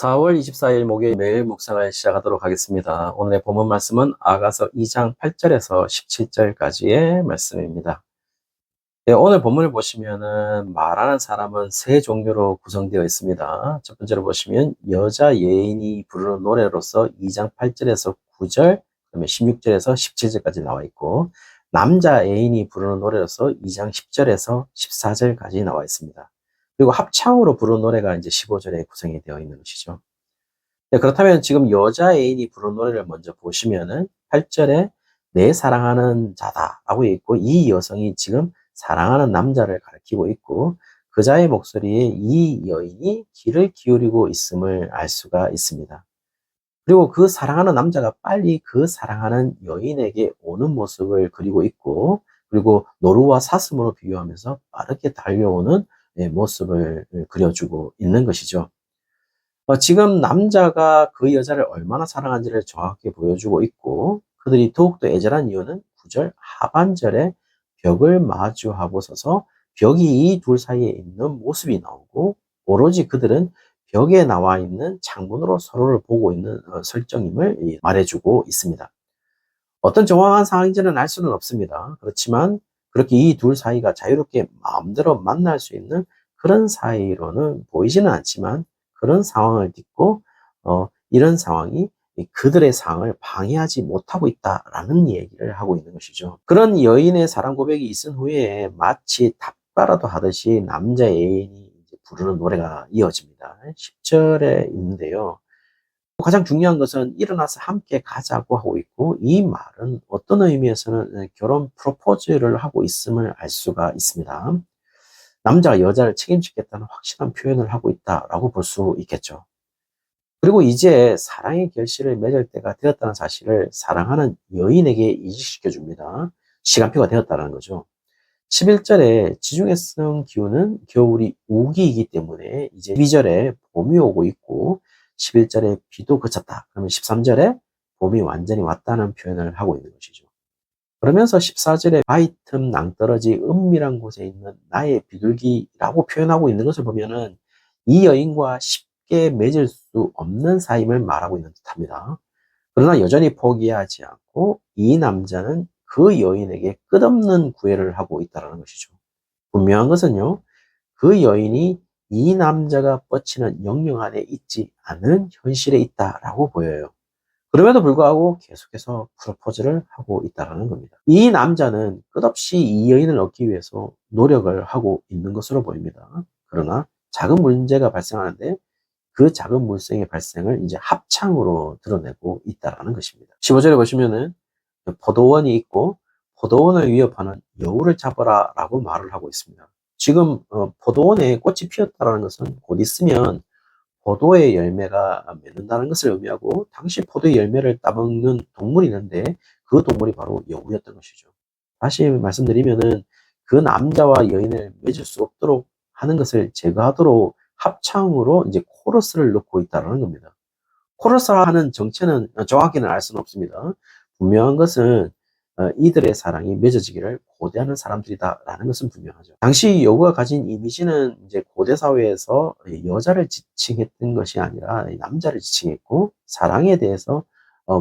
4월 24일 목요일 매일 묵상을 시작하도록 하겠습니다. 오늘의 본문 말씀은 아가서 2장 8절에서 17절까지의 말씀입니다. 네, 오늘 본문을 보시면은 말하는 사람은 세 종류로 구성되어 있습니다. 첫 번째로 보시면 여자 예인이 부르는 노래로서 2장 8절에서 9절, 그다음에 16절에서 17절까지 나와 있고, 남자 예인이 부르는 노래로서 2장 10절에서 14절까지 나와 있습니다. 그리고 합창으로 부르는 노래가 이제 15절에 구성이 되어 있는 것이죠. 네, 그렇다면 지금 여자 애인이 부른 노래를 먼저 보시면은 8절에 내 사랑하는 자다라고 있고, 이 여성이 지금 사랑하는 남자를 가리키고 있고, 그자의 목소리에 이 여인이 귀를 기울이고 있음을 알 수가 있습니다. 그리고 그 사랑하는 남자가 빨리 그 사랑하는 여인에게 오는 모습을 그리고 있고, 그리고 노루와 사슴으로 비유하면서 빠르게 달려오는 모습을 그려주고 있는 것이죠. 지금 남자가 그 여자를 얼마나 사랑한지를 정확히 보여주고 있고, 그들이 더욱더 애절한 이유는 9절 하반절에 벽을 마주하고 서서 벽이 이 둘 사이에 있는 모습이 나오고, 오로지 그들은 벽에 나와 있는 창문으로 서로를 보고 있는 설정임을 말해주고 있습니다. 어떤 정확한 상황인지는 알 수는 없습니다. 그렇지만 그렇게 이 둘 사이가 자유롭게 마음대로 만날 수 있는 그런 사이로는 보이지는 않지만, 그런 상황을 딛고 이런 상황이 그들의 상황을 방해하지 못하고 있다라는 얘기를 하고 있는 것이죠. 그런 여인의 사랑 고백이 있은 후에 마치 답가라도 하듯이 남자 애인이 이제 부르는 노래가 이어집니다. 10절에 있는데요. 가장 중요한 것은 일어나서 함께 가자고 하고 있고, 이 말은 어떤 의미에서는 결혼 프로포즈를 하고 있음을 알 수가 있습니다. 남자가 여자를 책임지겠다는 확실한 표현을 하고 있다라고 볼 수 있겠죠. 그리고 이제 사랑의 결실을 맺을 때가 되었다는 사실을 사랑하는 여인에게 인식시켜 줍니다. 시간표가 되었다는 거죠. 11절에 지중해성 기후는 겨울이 우기이기 때문에 이제 12절에 봄이 오고 있고, 11절에 비도 그쳤다. 그러면 13절에 봄이 완전히 왔다는 표현을 하고 있는 것이죠. 그러면서 14절에 바위 틈 낭떠러지 은밀한 곳에 있는 나의 비둘기라고 표현하고 있는 것을 보면은 이 여인과 쉽게 맺을 수 없는 사임을 말하고 있는 듯합니다. 그러나 여전히 포기하지 않고 이 남자는 그 여인에게 끝없는 구애를 하고 있다는 것이죠. 분명한 것은요, 그 여인이 이 남자가 뻗치는 영영 안에 있지 않은 현실에 있다라고 보여요. 그럼에도 불구하고 계속해서 프로포즈를 하고 있다는 겁니다. 이 남자는 끝없이 이 여인을 얻기 위해서 노력을 하고 있는 것으로 보입니다. 그러나 작은 문제가 발생하는데, 그 작은 물성의 발생을 이제 합창으로 드러내고 있다는 것입니다. 15절에 보시면은 포도원이 있고 포도원을 위협하는 여우를 잡아라 라고 말을 하고 있습니다. 지금 포도원에 꽃이 피었다는 것은 곧 있으면 포도의 열매가 맺는다는 것을 의미하고, 당시 포도의 열매를 따먹는 동물이 있는데 그 동물이 바로 여우였던 것이죠. 다시 말씀드리면은 그 남자와 여인을 맺을 수 없도록 하는 것을 제거하도록 합창으로 이제 코러스를 넣고 있다는 겁니다. 코러스를 하는 정체는 정확히는 알 수는 없습니다. 분명한 것은 이들의 사랑이 맺어지기를 고대하는 사람들이다라는 것은 분명하죠. 당시 여우가 가진 이미지는 이제 고대 사회에서 여자를 지칭했던 것이 아니라 남자를 지칭했고, 사랑에 대해서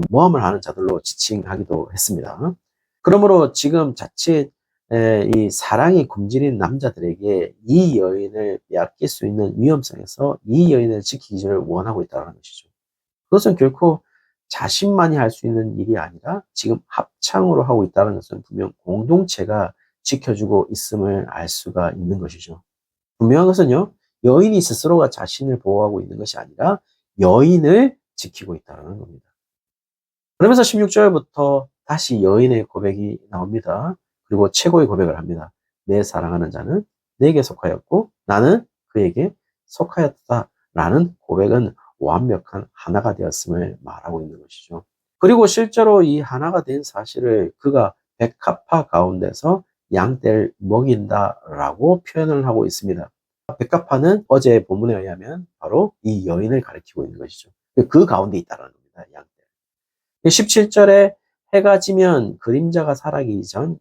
모함을 하는 자들로 지칭하기도 했습니다. 그러므로 지금 자칫 이 사랑이 굶주린 남자들에게 이 여인을 빼앗길 수 있는 위험성에서 이 여인을 지키기를 원하고 있다는 것이죠. 그것은 결코 자신만이 할 수 있는 일이 아니라 지금 합창으로 하고 있다는 것은 분명 공동체가 지켜주고 있음을 알 수가 있는 것이죠. 분명한 것은요, 여인이 스스로가 자신을 보호하고 있는 것이 아니라 여인을 지키고 있다는 겁니다. 그러면서 16절부터 다시 여인의 고백이 나옵니다. 그리고 최고의 고백을 합니다. 내 사랑하는 자는 내게 속하였고 나는 그에게 속하였다라는 고백은 완벽한 하나가 되었음을 말하고 있는 것이죠. 그리고 실제로 이 하나가 된 사실을 그가 백합화 가운데서 양떼를 먹인다라고 표현을 하고 있습니다. 백합화는 어제 본문에 의하면 바로 이 여인을 가리키고 있는 것이죠. 그 가운데 있다는 겁니다. 양떼. 17절에 해가 지면 그림자가 사라지기 전,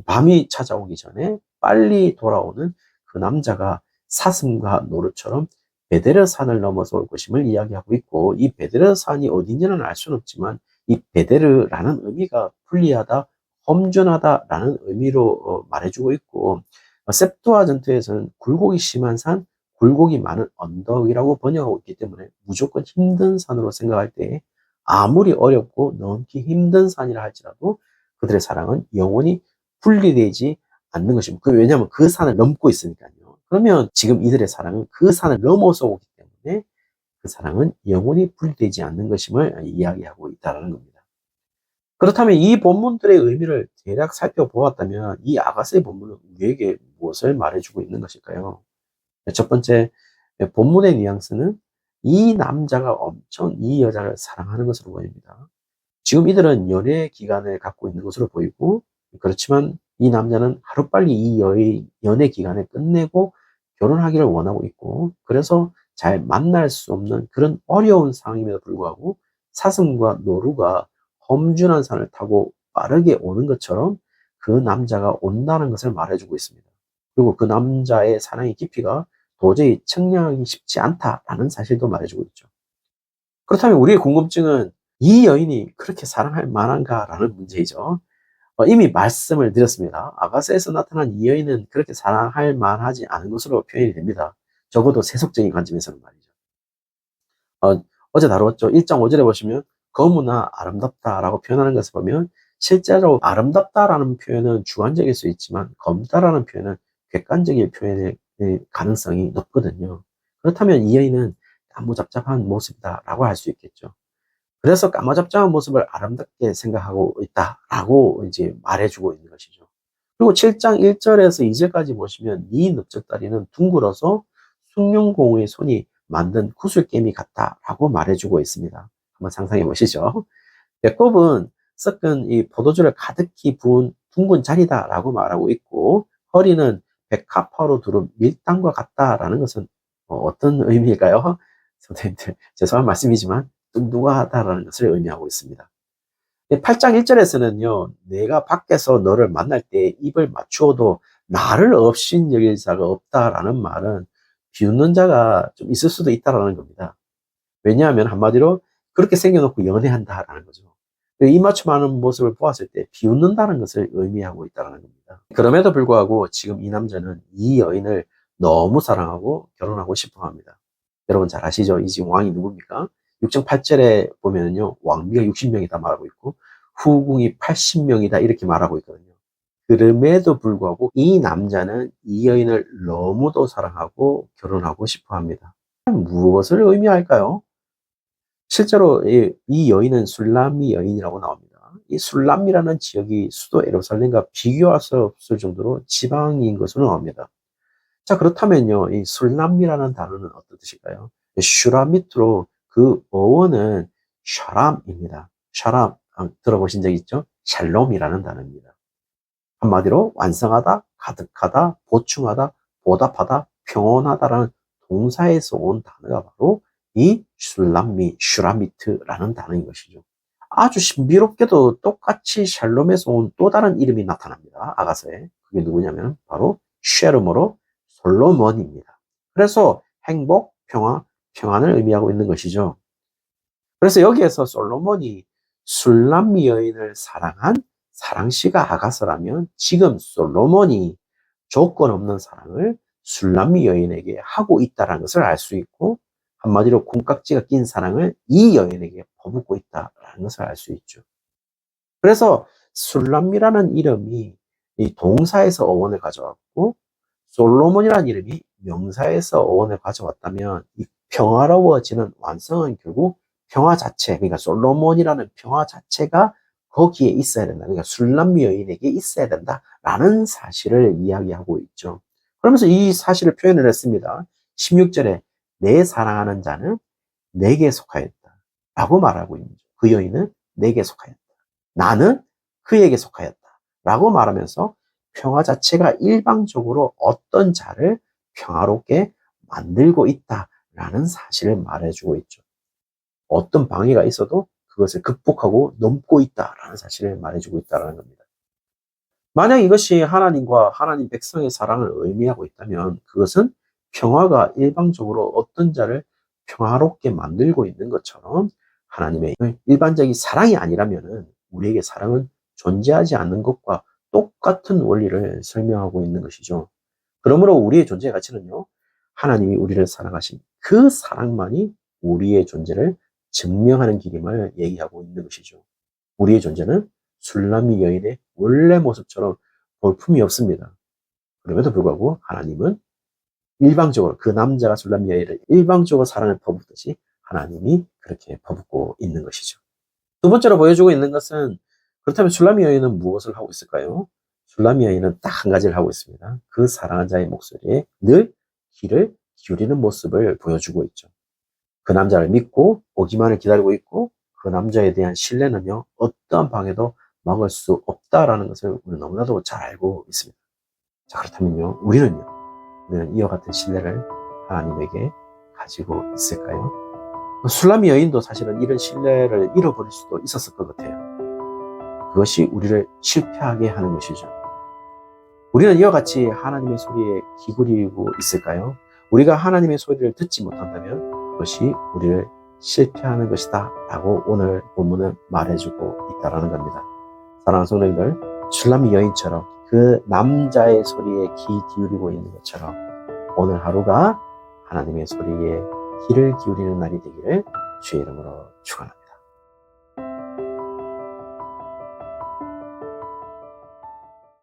밤이 찾아오기 전에 빨리 돌아오는 그 남자가 사슴과 노루처럼 베데르산을 넘어서 올 것임을 이야기하고 있고, 이 베데르산이 어딘지는 알 수는 없지만 이 베데르라는 의미가 불리하다, 험준하다라는 의미로 말해주고 있고, septuagint에서는 굴곡이 심한 산, 굴곡이 많은 언덕이라고 번역하고 있기 때문에 무조건 힘든 산으로 생각할 때 아무리 어렵고 넘기 힘든 산이라 할지라도 그들의 사랑은 영원히 분리되지 않는 것입니다. 왜냐하면 그 산을 넘고 있으니까요. 그러면 지금 이들의 사랑은 그 산을 넘어서 오기 때문에 그 사랑은 영원히 분리되지 않는 것임을 이야기하고 있다는 겁니다. 그렇다면 이 본문들의 의미를 대략 살펴보았다면 이 아가서의 본문은 우리에게 무엇을 말해주고 있는 것일까요? 첫 번째, 본문의 뉘앙스는 이 남자가 엄청 이 여자를 사랑하는 것으로 보입니다. 지금 이들은 연애 기간을 갖고 있는 것으로 보이고, 그렇지만 이 남자는 하루빨리 이 연애 기간을 끝내고 결혼하기를 원하고 있고, 그래서 잘 만날 수 없는 그런 어려운 상황임에도 불구하고 사슴과 노루가 험준한 산을 타고 빠르게 오는 것처럼 그 남자가 온다는 것을 말해주고 있습니다. 그리고 그 남자의 사랑의 깊이가 도저히 측량하기 쉽지 않다라는 사실도 말해주고 있죠. 그렇다면 우리의 궁금증은 이 여인이 그렇게 사랑할 만한가라는 문제이죠. 이미 말씀을 드렸습니다. 아가서에서 나타난 이 여인은 그렇게 사랑할 만하지 않은 것으로 표현이 됩니다. 적어도 세속적인 관점에서는 말이죠. 어제 다루었죠. 1장 5절에 보시면 거무나 아름답다라고 표현하는 것을 보면 실제로 아름답다라는 표현은 주관적일 수 있지만 검다라는 표현은 객관적인 표현의 가능성이 높거든요. 그렇다면 이 여인은 까무잡잡한 모습이다라고 할 수 있겠죠. 그래서 까무잡잡한 모습을 아름답게 생각하고 있다라고 이제 말해주고 있는 것이죠. 그리고 7장 1절에서 2절까지 보시면 네 넓적다리는 둥글어서 숭늉공의 손이 만든 구슬개미 같다라고 말해주고 있습니다. 한번 상상해 보시죠. 배꼽은 섞은 이 포도주를 가득히 부은 둥근 자리다라고 말하고 있고, 허리는 백합화로 두른 밀당과 같다라는 것은 어떤 의미일까요? 선생님들, 죄송한 말씀이지만 뚱뚱하다라는 것을 의미하고 있습니다. 8장 1절에서는요, 내가 밖에서 너를 만날 때 입을 맞추어도 나를 없인 여길 자가 없다라는 말은 비웃는 자가 좀 있을 수도 있다라는 겁니다. 왜냐하면 한마디로 그렇게 생겨놓고 연애한다라는 거죠. 입맞춤하는 모습을 보았을 때 비웃는다는 것을 의미하고 있다는 겁니다. 그럼에도 불구하고 지금 이 남자는 이 여인을 너무 사랑하고 결혼하고 싶어 합니다. 여러분 잘 아시죠? 이 지금 왕이 누굽니까? 6장 8절에 보면요, 왕비가 60명이다 말하고 있고 후궁이 80명이다 이렇게 말하고 있거든요. 그럼에도 불구하고 이 남자는 이 여인을 너무도 사랑하고 결혼하고 싶어 합니다. 무엇을 의미할까요? 실제로 이 여인은 술람미 여인이라고 나옵니다. 이 술람미라는 지역이 수도 예루살렘과 비교할 수 없을 정도로 지방인 것으로 나옵니다. 자, 그렇다면요, 이 술람미라는 단어는 어떤 뜻일까요? 슈라미트로 그 어원은 샤람입니다. 샤람, 들어보신 적 있죠? 샬롬이라는 단어입니다. 한마디로 완성하다, 가득하다, 보충하다, 보답하다, 평온하다라는 동사에서 온 단어가 바로 이 슐람미, 슈라미트라는 단어인 것이죠. 아주 신비롭게도 똑같이 샬롬에서 온 또 다른 이름이 나타납니다. 아가서에. 그게 누구냐면 바로 쉐르모로 솔로몬입니다. 그래서 행복, 평화, 평안을 의미하고 있는 것이죠. 그래서 여기에서 솔로몬이 술람미 여인을 사랑한 사랑시가 아가서라면 지금 솔로몬이 조건 없는 사랑을 술람미 여인에게 하고 있다는 것을 알 수 있고, 한마디로 콩깍지가 낀 사랑을 이 여인에게 퍼붓고 있다는 것을 알 수 있죠. 그래서 술람미라는 이름이 이 동사에서 어원을 가져왔고 솔로몬이라는 이름이 명사에서 어원을 가져왔다면 이 평화로워지는 완성은 결국 평화 자체, 그러니까 솔로몬이라는 평화 자체가 거기에 있어야 된다. 그러니까 술람미 여인에게 있어야 된다라는 사실을 이야기하고 있죠. 그러면서 이 사실을 표현을 했습니다. 16절에 내 사랑하는 자는 내게 속하였다 라고 말하고 있는 거죠. 그 여인은 내게 속하였다. 나는 그에게 속하였다 라고 말하면서 평화 자체가 일방적으로 어떤 자를 평화롭게 만들고 있다라는 사실을 말해주고 있죠. 어떤 방해가 있어도 그것을 극복하고 넘고 있다라는 사실을 말해주고 있다는 겁니다. 만약 이것이 하나님과 하나님 백성의 사랑을 의미하고 있다면 그것은 평화가 일방적으로 어떤 자를 평화롭게 만들고 있는 것처럼 하나님의 일반적인 사랑이 아니라면 우리에게 사랑은 존재하지 않는 것과 똑같은 원리를 설명하고 있는 것이죠. 그러므로 우리의 존재의 가치는요, 하나님이 우리를 사랑하신 그 사랑만이 우리의 존재를 증명하는 길임을 얘기하고 있는 것이죠. 우리의 존재는 술람미 여인의 원래 모습처럼 볼품이 없습니다. 그럼에도 불구하고 하나님은 일방적으로 그 남자가 술람미 여인을 일방적으로 사랑을 퍼붓듯이 하나님이 그렇게 퍼붓고 있는 것이죠. 두 번째로 보여주고 있는 것은 그렇다면 술람미 여인은 무엇을 하고 있을까요? 술람미 여인은 딱 한 가지를 하고 있습니다. 그 사랑한 자의 목소리에 늘 귀를 기울이는 모습을 보여주고 있죠. 그 남자를 믿고 오기만을 기다리고 있고 그 남자에 대한 신뢰는요, 어떠한 방해도 막을 수 없다라는 것을 우리는 너무나도 잘 알고 있습니다. 자, 그렇다면요, 우리는 이와 같은 신뢰를 하나님에게 가지고 있을까요? 술람미 여인도 사실은 이런 신뢰를 잃어버릴 수도 있었을 것 같아요. 그것이 우리를 실패하게 하는 것이죠. 우리는 이와 같이 하나님의 소리에 기울이고 있을까요? 우리가 하나님의 소리를 듣지 못한다면 그것이 우리를 실패하는 것이다 라고 오늘 본문은 말해주고 있다는 겁니다. 사랑하는 성도님들, 술람미 여인처럼 그 남자의 소리에 귀 기울이고 있는 것처럼 오늘 하루가 하나님의 소리에 귀를 기울이는 날이 되기를 주의 이름으로 축원합니다.